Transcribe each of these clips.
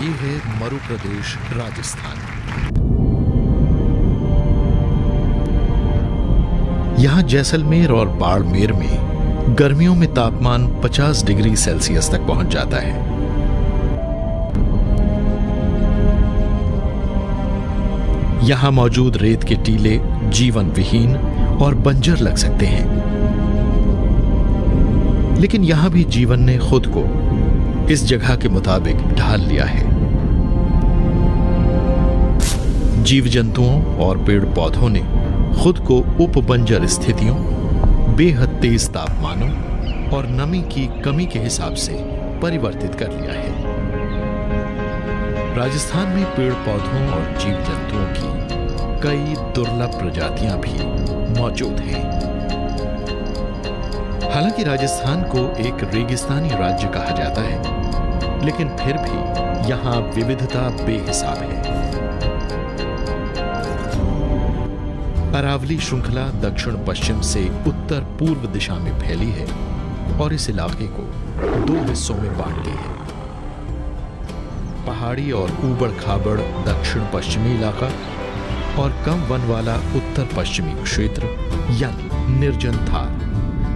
ये है मरु प्रदेश राजस्थान। यहाँ जैसलमेर और बाड़मेर में गर्मियों में तापमान 50 डिग्री सेल्सियस तक पहुंच जाता है। यहाँ मौजूद रेत के टीले जीवन विहीन और बंजर लग सकते हैं, लेकिन यहां भी जीवन ने खुद को इस जगह के मुताबिक ढाल लिया है। जीव जंतुओं और पेड़ पौधों ने खुद को उपबंजर स्थितियों, बेहद तेज तापमानों और नमी की कमी के हिसाब से परिवर्तित कर लिया है। राजस्थान में पेड़ पौधों और जीव जंतुओं की कई दुर्लभ प्रजातियां भी मौजूद हैं। हालांकि राजस्थान को एक रेगिस्तानी राज्य कहा जाता है, लेकिन फिर भी यहां विविधता बेहिसाब है। अरावली श्रृंखला दक्षिण पश्चिम से उत्तर पूर्व दिशा में फैली है और इस इलाके को दो हिस्सों में बांट दी है। पहाड़ी और ऊबड़ खाबड़ दक्षिण पश्चिमी इलाका और कम वन वाला उत्तर पश्चिमी क्षेत्र यानी निर्जन थार,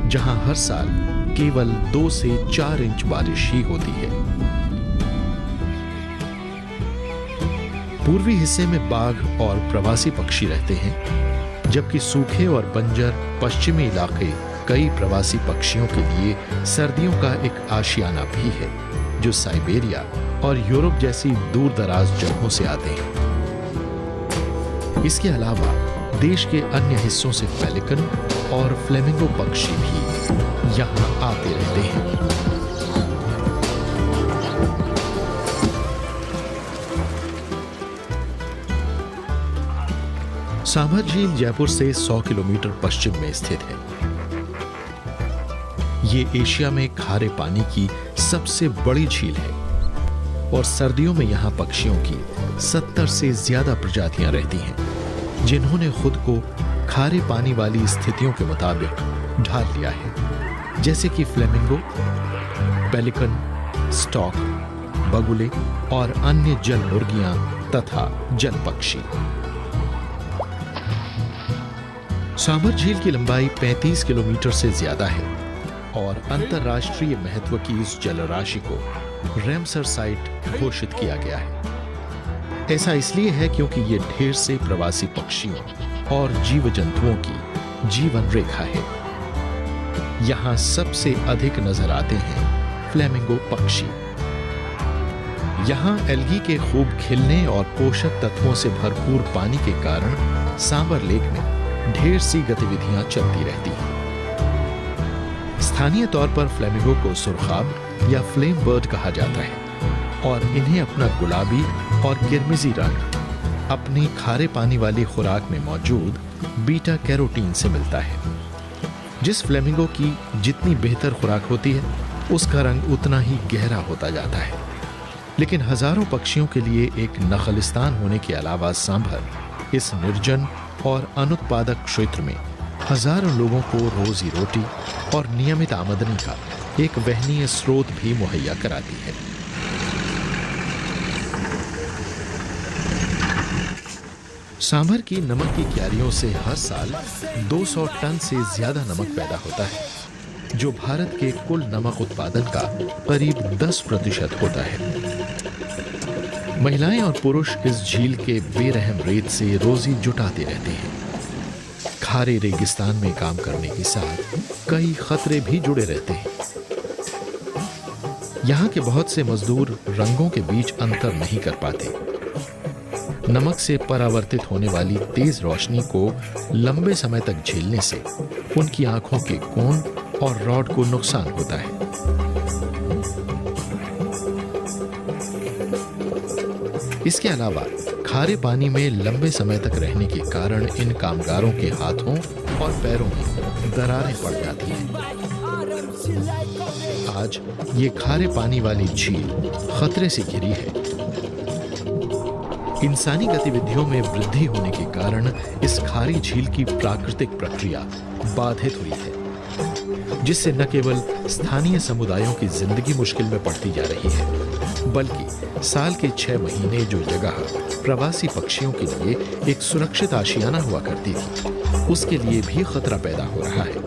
जहां हर साल केवल 2 से 4 इंच बारिश ही होती है। पूर्वी हिस्से में बाघ और प्रवासी पक्षी रहते हैं, जबकि सूखे और बंजर पश्चिमी इलाके कई प्रवासी पक्षियों के लिए सर्दियों का एक आशियाना भी है, जो साइबेरिया और यूरोप जैसी दूर दराज जगहों से आते हैं। इसके अलावा देश के अन्य हिस्सों से पेलिकन और फ्लेमिंगो पक्षी भी यहां आते रहते हैं। सांभर झील जयपुर से 100 किलोमीटर पश्चिम में स्थित है। ये एशिया में खारे पानी की सबसे बड़ी झील है और सर्दियों में यहां पक्षियों की 70 से ज्यादा प्रजातियां रहती हैं, जिन्होंने खुद को खारे पानी वाली स्थितियों के मुताबिक ढाल लिया है, जैसे कि फ्लेमिंगो, पेलिकन, स्टॉक, बगुले और अन्य जल मुर्गियां तथा जल पक्षी। सांभर झील की लंबाई 35 किलोमीटर से ज्यादा है और अंतर्राष्ट्रीय महत्व की इस जलराशि को रैमसर साइट घोषित किया गया है। ऐसा इसलिए है क्योंकि ये ढेर से प्रवासी पक्षियों और जीव जंतुओं की जीवन रेखा है। यहां सबसे अधिक नजर आते हैं फ्लेमिंगो पक्षी। यहां एल्गी के खूब खिलने और पोषक तत्वों से भरपूर पानी के कारण सांभर लेक में ढेर सी गतिविधियां चलती रहती हैं। स्थानीय तौर पर फ्लेमिंगो को सुरखाब या फ्लेम बर्ड कहा जाता है और इन्हें अपना गुलाबी और किरमिजी रंग अपनी खारे पानी वाली खुराक में मौजूद बीटा कैरोटीन से मिलता है। जिस फ्लेमिंगो की जितनी बेहतर खुराक होती है, उसका रंग उतना ही गहरा होता जाता है। लेकिन हजारों पक्षियों के लिए एक नखलिस्तान होने के अलावा सांभर इस निर्जन और अनुत्पादक क्षेत्र में हजारों लोगों को रोजी रोटी और नियमित आमदनी का एक वहनीय स्रोत भी मुहैया कराती है। सांभर की नमक की क्यारियों से हर साल 200 टन से ज्यादा नमक पैदा होता है, जो भारत के कुल नमक उत्पादन का करीब 10% होता है। महिलाएं और पुरुष इस झील के बेरहम रेत से रोजी जुटाते रहते हैं। खारे रेगिस्तान में काम करने के साथ कई खतरे भी जुड़े रहते हैं। यहाँ के बहुत से मजदूर रंगों के बीच अंतर नहीं कर पाते। नमक से परावर्तित होने वाली तेज रोशनी को लंबे समय तक झेलने से उनकी आंखों के कोण और रॉड को नुकसान होता है। इसके अलावा खारे पानी में लंबे समय तक रहने के कारण इन कामगारों के हाथों और पैरों में दरारें पड़ जाती हैं। आज ये खारे पानी वाली झील खतरे से घिरी है। इंसानी गतिविधियों में वृद्धि होने के कारण इस खारी झील की प्राकृतिक प्रक्रिया बाधित हुई है। जिससे न केवल स्थानीय समुदायों की जिंदगी मुश्किल में पड़ती जा रही है, बल्कि साल के 6 महीने जो जगह प्रवासी पक्षियों के लिए एक सुरक्षित आशियाना हुआ करती थी, उसके लिए भी खतरा पैदा हो रहा है।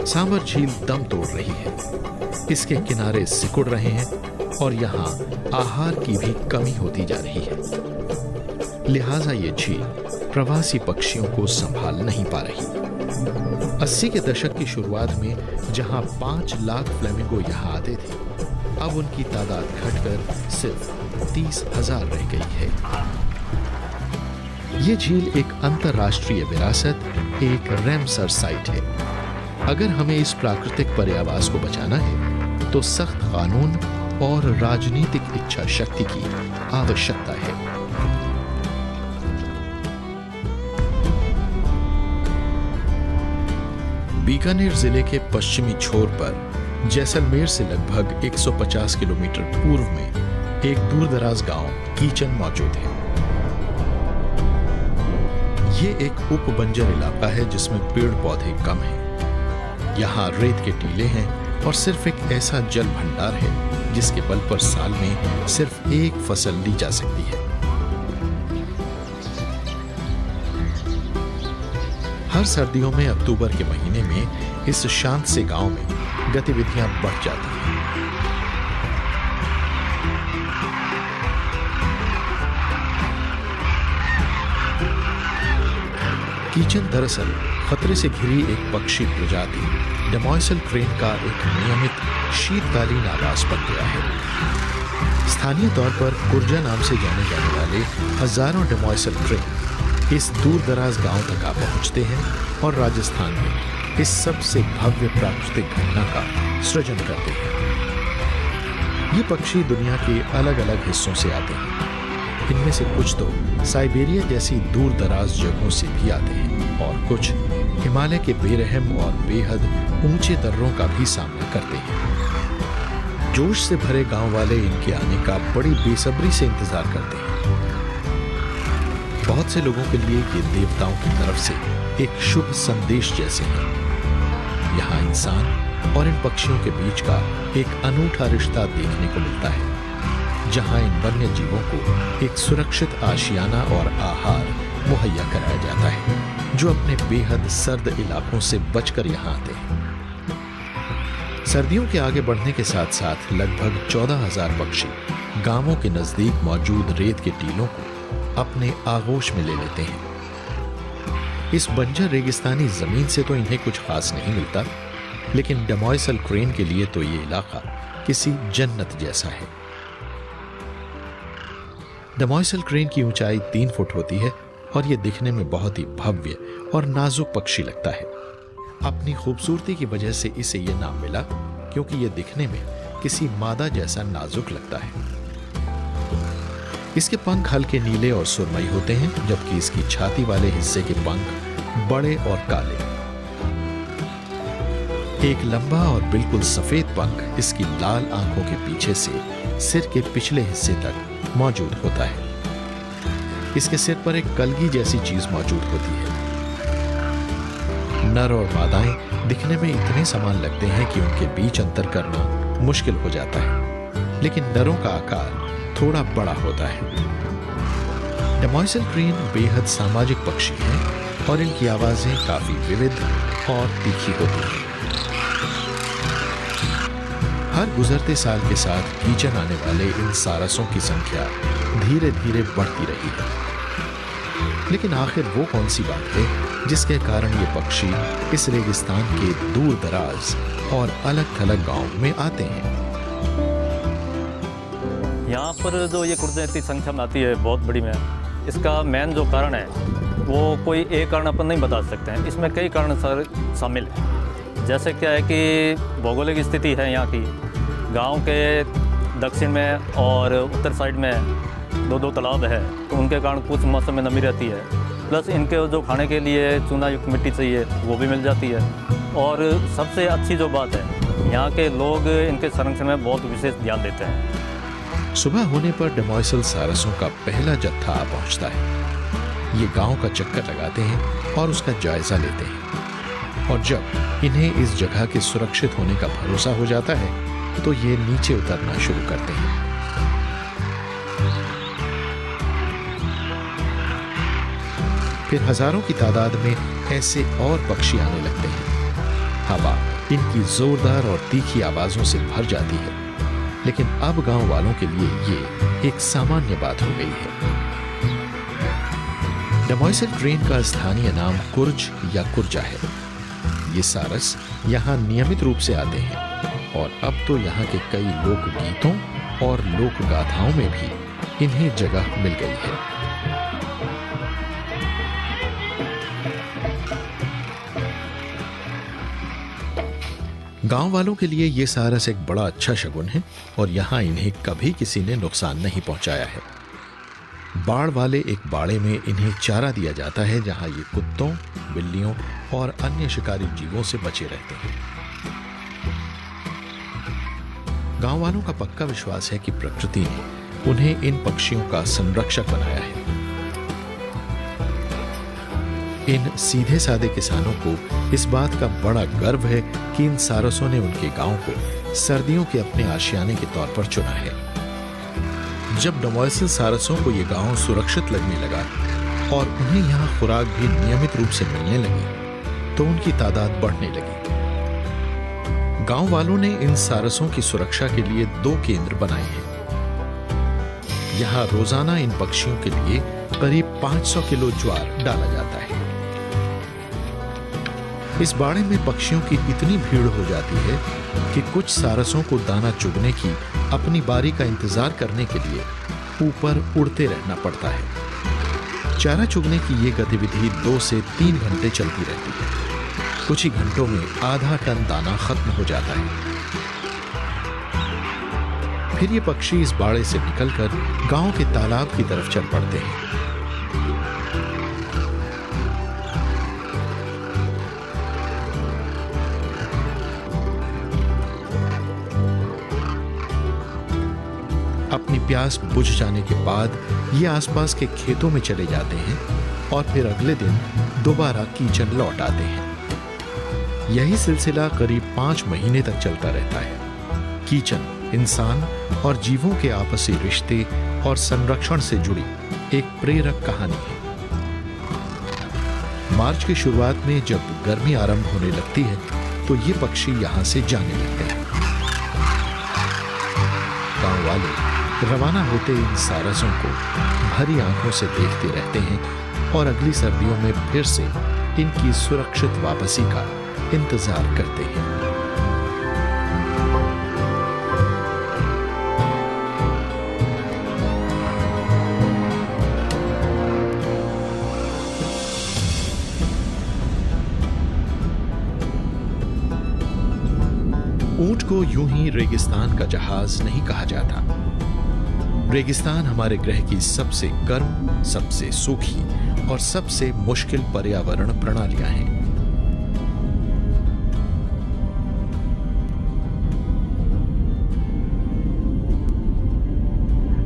सांबर झील दम तोड़ रही है, इसके किनारे सिकुड़ रहे हैं और यहाँ आहार की भी कमी होती जा रही है। लिहाजा ये झील प्रवासी पक्षियों को संभाल नहीं पा रही। 80 के दशक की शुरुआत में जहां 5 लाख फ्लेमिंगो यहाँ आते थे, अब उनकी तादाद घटकर सिर्फ 30,000 रह गई है। ये झील एक अंतर्राष्ट्रीय विरासत, एक रैमसर साइट है। अगर हमें इस प्राकृतिक पर्यावास को बचाना है तो सख्त कानून और राजनीतिक इच्छा शक्ति की आवश्यकता है। बीकानेर जिले के पश्चिमी छोर पर जैसलमेर से लगभग 150 किलोमीटर पूर्व में एक दूरदराज गांव कीचन मौजूद है। ये एक उपबंजर इलाका है जिसमें पेड़ पौधे कम हैं। यहाँ रेत के टीले हैं और सिर्फ एक ऐसा जल भंडार है जिसके बल पर साल में सिर्फ एक फसल ली जा सकती है। हर सर्दियों में अक्टूबर के महीने में इस शांत से गांव में गतिविधियां बढ़ जाती हैं। कीचन दरअसल खतरे से घिरी एक पक्षी प्रजाति डेमोइसल क्रेन का एक नियमित शीतकालीन आवास बन गया है। स्थानीय तौर पर कुर्जा नाम से जाने जाने वाले हजारों डेमोइसल क्रेन इस दूर दराज गांव तक आ पहुंचते हैं और राजस्थान में इस सबसे भव्य प्राकृतिक घटना का सृजन करते हैं। ये पक्षी दुनिया के अलग अलग हिस्सों से आते हैं। इनमें से कुछ तो साइबेरिया जैसी दूर दराज जगहों से भी आते हैं और कुछ हिमालय के बेरहम और बेहद ऊंचे दर्रों का भी सामना करते हैं। जोश से भरे गांव वाले इनके आने का बड़ी बेसब्री से इंतजार करते हैं। बहुत से लोगों के लिए ये देवताओं की तरफ से एक शुभ संदेश जैसे हैं। यहाँ इंसान और इन पक्षियों के बीच का एक अनूठा रिश्ता देखने को मिलता है, जहाँ इन वन्य जीवों को एक सुरक्षित आशियाना और आहार मुहैया कराया जाता है, जो अपने बेहद सर्द इलाकों से बचकर यहाँ आते हैं। सर्दियों के आगे बढ़ने के साथ साथ लगभग 14,000 पक्षी गांवों के नजदीक मौजूद रेत के टीलों को अपने आगोश में ले लेते हैं। इस बंजर रेगिस्तानी जमीन से तो इन्हें कुछ खास नहीं मिलता, लेकिन डेमोइसल क्रेन के लिए तो ये इलाका किसी जन्नत जैसा है। डेमोइसल क्रेन की ऊंचाई 3 फुट होती है और ये दिखने में बहुत ही भव्य और नाजुक पक्षी लगता है। अपनी खूबसूरती की वजह से इसे ये नाम मिला क्योंकि ये दिखने में किसी मादा जैसा नाजुक लगता है। इसके पंख हल्के नीले और सुरमई होते हैं, जबकि इसकी छाती वाले हिस्से के पंख बड़े और काले। एक लंबा और बिल्कुल सफेद पंख इसकी लाल आंखों के पीछे से सिर के पिछले हिस्से तक मौजूद होता है। इसके सिर पर एक कलगी जैसी चीज मौजूद होती है। नर और मादाएं दिखने में इतने समान लगते हैं कि उनके बीच अंतर करना मुश्किल हो जाता है, लेकिन नरों का आकार थोड़ा बड़ा होता है। डेमोइसल क्रेन बेहद सामाजिक पक्षी हैं और इनकी आवाजें काफी विविध और तीखी होती हैं। हर गुजरते साल के साथ कीचन आने वाले इन सारसों की संख्या धीरे धीरे बढ़ती रही है। लेकिन आखिर वो कौन सी बात है जिसके कारण ये पक्षी इस रेगिस्तान के दूर दराज और अलग थलग गांव में आते हैं? यहाँ पर जो ये कुर्जें इतनी संख्या में आती है बहुत बड़ी में, इसका मेन जो कारण है वो कोई एक कारण अपन नहीं बता सकते हैं। इसमें कई कारण शामिल हैं। जैसे क्या है कि भौगोलिक स्थिति है यहाँ की, गांव के दक्षिण में और उत्तर साइड में 2-2 तालाब है, तो उनके कारण कुछ मौसम में नमी रहती है। प्लस इनके जो खाने के लिए चूना युक्त मिट्टी चाहिए वो भी मिल जाती है। और सबसे अच्छी जो बात है, यहाँ के लोग इनके संरक्षण में बहुत विशेष ध्यान देते हैं। सुबह होने पर डेमोइसल सारसों का पहला जत्था आ पहुंचता है। ये गांव का चक्कर लगाते हैं और उसका जायजा लेते हैं। और जब इन्हें इस जगह के सुरक्षित होने का भरोसा हो जाता है तो ये नीचे उतरना शुरू करते हैं। फिर हजारों की तादाद में ऐसे और पक्षी आने लगते हैं। हवा इनकी जोरदार और तीखी आवाजों से भर जाती है, लेकिन अब गांव वालों के लिए ये एक सामान्य बात हो गई है। डमोइसल ट्रेन का स्थानीय नाम कुर्ज या कुर्जा है। ये सारस यहाँ नियमित रूप से आते हैं और अब तो यहाँ के कई लोक गीतों और लोक गाथाओं में भी इन्हें जगह मिल गई है। गांव वालों के लिए ये सारस एक बड़ा अच्छा शगुन है और यहाँ इन्हें कभी किसी ने नुकसान नहीं पहुंचाया है। बाड़ वाले एक बाड़े में इन्हें चारा दिया जाता है जहां ये कुत्तों, बिल्लियों और अन्य शिकारी जीवों से बचे रहते हैं। गांव वालों का पक्का विश्वास है कि प्रकृति ने उन्हें इन पक्षियों का संरक्षक बनाया है। इन सीधे साधे किसानों को इस बात का बड़ा गर्व है कि इन सारसों ने उनके गांव को सर्दियों के अपने आशियाने के तौर पर चुना है। जब डमोइसल सारसों को यह गांव सुरक्षित लगने लगा और उन्हें यहाँ खुराक भी नियमित रूप से मिलने लगी तो उनकी तादाद बढ़ने लगी। गांव वालों ने इन सारसों की सुरक्षा के लिए 2 केंद्र बनाए हैं। यहाँ रोजाना इन पक्षियों के लिए करीब 500 किलो ज्वार डाला जाता है। इस बाड़े में पक्षियों की इतनी भीड़ हो जाती है कि कुछ सारसों को दाना चुगने की अपनी बारी का इंतजार करने के लिए ऊपर उड़ते रहना पड़ता है। चारा चुगने की ये गतिविधि 2 से 3 घंटे चलती रहती है। कुछ ही घंटों में आधा टन दाना खत्म हो जाता है। फिर ये पक्षी इस बाड़े से निकलकर गांव के तालाब की तरफ चल पड़ते हैं। अपनी प्यास बुझ जाने के बाद ये आसपास के खेतों में चले जाते हैं और फिर अगले दिन दोबारा कीचन लौट आते हैं। यही सिलसिला करीब 5 महीने तक चलता रहता है। कीचन इंसान और जीवों के आपसी रिश्ते और संरक्षण से जुड़ी एक प्रेरक कहानी है। मार्च की शुरुआत में जब गर्मी आरंभ होने लगती है तो ये पक्षी यहां से जाने लगते हैं। गांव वाले रवाना होते इन सारसों को भरी आंखों से देखते रहते हैं और अगली सर्दियों में फिर से इनकी सुरक्षित वापसी का इंतजार करते हैं। ऊंट को यूं ही रेगिस्तान का जहाज नहीं कहा जाता। रेगिस्तान हमारे ग्रह की सबसे गर्म, सबसे सूखी और सबसे मुश्किल पर्यावरण प्रणालियां हैं।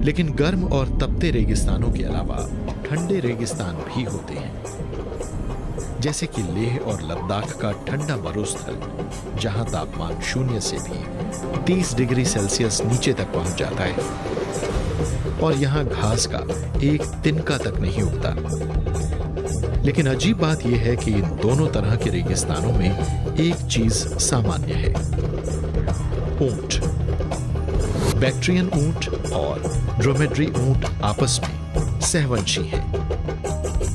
लेकिन गर्म और तपते रेगिस्तानों के अलावा ठंडे रेगिस्तान भी होते हैं, जैसे कि लेह और लद्दाख का ठंडा मरुस्थल, जहां तापमान 0 से भी 30 डिग्री सेल्सियस नीचे तक पहुंच जाता है और यहां घास का एक तिनका तक नहीं उगता। लेकिन अजीब बात यह है कि इन दोनों तरह के रेगिस्तानों में एक चीज सामान्य है। ऊंट, बैक्ट्रियन ऊंट और ड्रोमेड्री ऊंट आपस में सहवंशी हैं।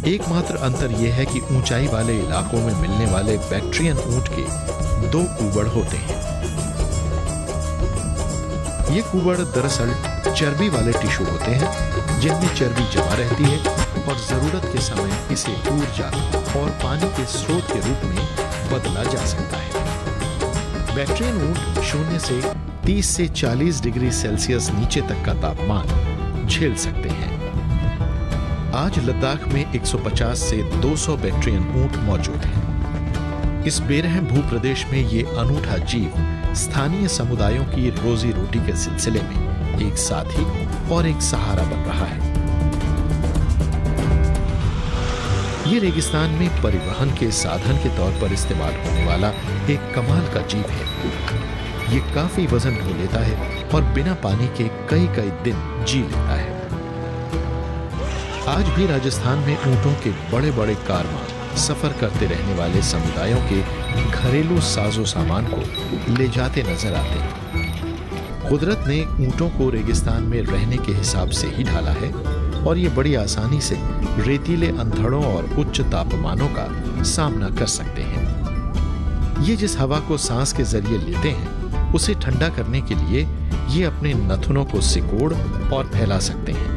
एकमात्र अंतर यह है कि ऊंचाई वाले इलाकों में मिलने वाले बैक्ट्रियन ऊंट के 2 कूबड़ होते हैं। ये कूबड़ दरअसल चर्बी वाले टिश्यू होते हैं जिनमें चर्बी जमा रहती है और जरूरत के समय इसे ऊर्जा और पानी के स्रोत के रूप में बदला जा सकता है। बैक्ट्रियन ऊंट 0 से 30 से 40 डिग्री सेल्सियस नीचे तक का तापमान झेल सकते हैं। आज लद्दाख में 150 से 200 बैक्ट्रियन ऊंट मौजूद हैं। इस बेरहम भूप्रदेश में ये अनूठा जीव स्थानीय समुदायों की रोजी रोटी के सिलसिले में एक साथी और एक सहारा बन रहा है। ये रेगिस्तान में परिवहन के साधन के तौर पर इस्तेमाल होने वाला एक कमाल का जीव है। ये काफी वजन ढो लेता है और बिना पानी के कई कई दिन जी लेता है। आज भी राजस्थान में ऊंटों के बड़े बड़े कारवां सफर करते रहने वाले समुदायों के घरेलू साजो सामान को ले जाते नजर आते हैं। कुदरत ने ऊंटों को रेगिस्तान में रहने के हिसाब से ही ढाला है और ये बड़ी आसानी से रेतीले अंधड़ों और उच्च तापमानों का सामना कर सकते हैं। ये जिस हवा को सांस के जरिए लेते हैं उसे ठंडा करने के लिए ये अपने नथुनों को सिकोड़ और फैला सकते हैं।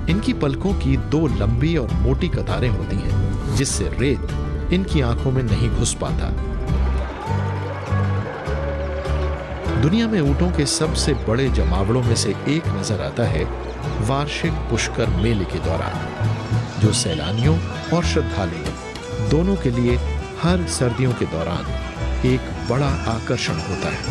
इनकी पलकों की 2 लंबी और मोटी कतारें होती हैं जिससे रेत इनकी आंखों में नहीं घुस पाता। दुनिया में ऊंटों के सबसे बड़े जमावड़ों में से एक नजर आता है वार्षिक पुष्कर मेले के दौरान, जो सैलानियों और श्रद्धालुओं दोनों के लिए हर सर्दियों के दौरान एक बड़ा आकर्षण होता है।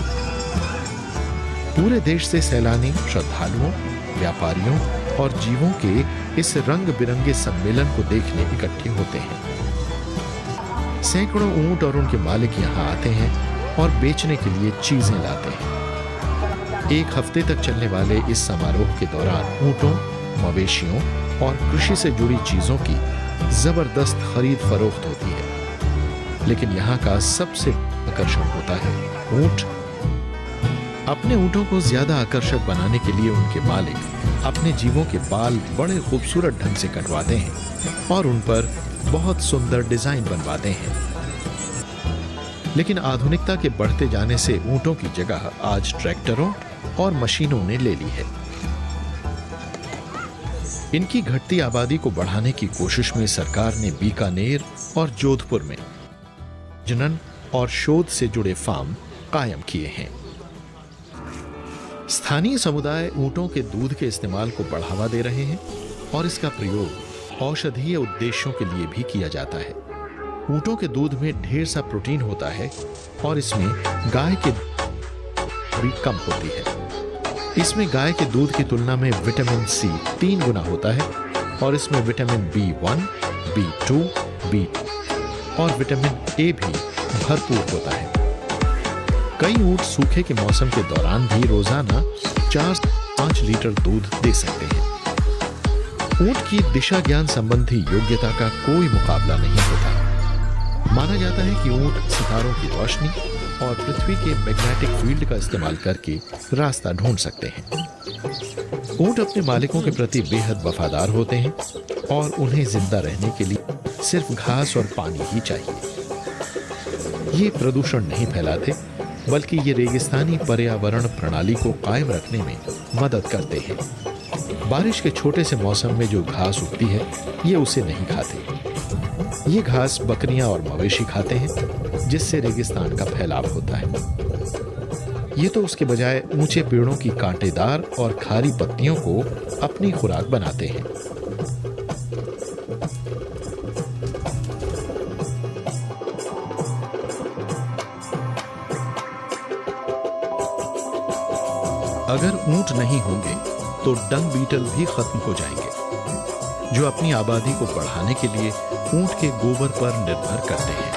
पूरे देश से सैलानी श्रद्धालुओं, व्यापारियों और जीवों के इस रंग बिरंगे सम्मेलन को देखने इकट्ठे होते हैं। सैकड़ों ऊंट और उनके मालिक यहाँ आते हैं और बेचने के लिए चीजें लाते हैं। एक हफ्ते तक चलने वाले इस समारोह के दौरान ऊंटों, मवेशियों और कृषि से जुड़ी चीजों की जबरदस्त खरीद फरोख्त होती है। लेकिन यहाँ का सबसे आकर्षण होता है ऊंट। अपने ऊंटों को ज्यादा आकर्षक बनाने के लिए उनके मालिक अपने जीवों के बाल बड़े खूबसूरत ढंग से कटवाते हैं और उन पर बहुत सुंदर डिजाइन बनवाते हैं। लेकिन आधुनिकता के बढ़ते जाने से ऊंटों की जगह आज ट्रैक्टरों और मशीनों ने ले ली है। इनकी घटती आबादी को बढ़ाने की कोशिश में सरकार ने बीकानेर और जोधपुर में जनन और शोध से जुड़े फार्म कायम किए हैं। स्थानीय समुदाय ऊंटों के दूध के इस्तेमाल को बढ़ावा दे रहे हैं और इसका प्रयोग औषधीय उद्देश्यों के लिए भी किया जाता है। ऊंटों के दूध में ढेर सा प्रोटीन होता है और इसमें गाय के भी कम होती है। इसमें गाय के दूध की तुलना में विटामिन सी 3 गुना होता है और इसमें विटामिन B1, B2, B और विटामिन ए भी भरपूर होता है। कई ऊंट सूखे के मौसम के दौरान भी रोजाना 4 से 5 लीटर दूध दे सकते हैं। ऊंट की दिशा ज्ञान संबंधी योग्यता का कोई मुकाबला नहीं होता। माना जाता है कि ऊंट सितारों की रोशनी और पृथ्वी के मैग्नेटिक फील्ड का इस्तेमाल करके रास्ता ढूंढ सकते हैं। ऊंट अपने मालिकों के प्रति बेहद वफादार होते हैं और उन्हें जिंदा रहने के लिए सिर्फ घास और पानी ही चाहिए। ये प्रदूषण नहीं फैलाते, बल्कि ये रेगिस्तानी पर्यावरण प्रणाली को कायम रखने में मदद करते हैं। बारिश के छोटे से मौसम में जो घास उगती है ये उसे नहीं खाते। ये घास बकरियां और मवेशी खाते हैं, जिससे रेगिस्तान का फैलाव होता है। ये तो उसके बजाय ऊंचे पेड़ों की कांटेदार और खारी पत्तियों को अपनी खुराक बनाते हैं। अगर ऊंट नहीं होंगे तो डंग बीटल भी खत्म हो जाएंगे, जो अपनी आबादी को बढ़ाने के लिए ऊंट के गोबर पर निर्भर करते हैं।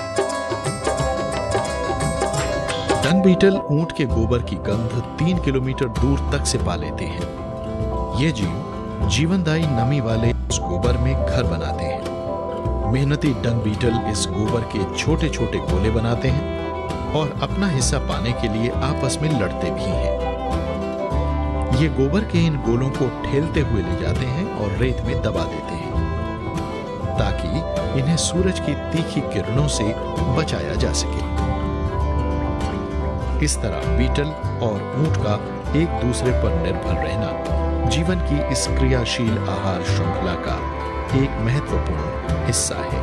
डंग बीटल ऊंट के गोबर की गंध 3 किलोमीटर दूर तक से पा लेते हैं। ये जीव जीवनदायी नमी वाले उस गोबर में घर बनाते हैं। मेहनती डंग बीटल इस गोबर के छोटे छोटे गोले बनाते हैं और अपना हिस्सा पाने के लिए आपस में लड़ते भी हैं। ये गोबर के इन गोलों को ठेलते हुए ले जाते हैं और रेत में दबा देते हैं, ताकि इन्हें सूरज की तीखी किरणों से बचाया जा सके। इस तरह बीटल और ऊंट का एक दूसरे पर निर्भर रहना जीवन की इस क्रियाशील आहार श्रृंखला का एक महत्वपूर्ण हिस्सा है।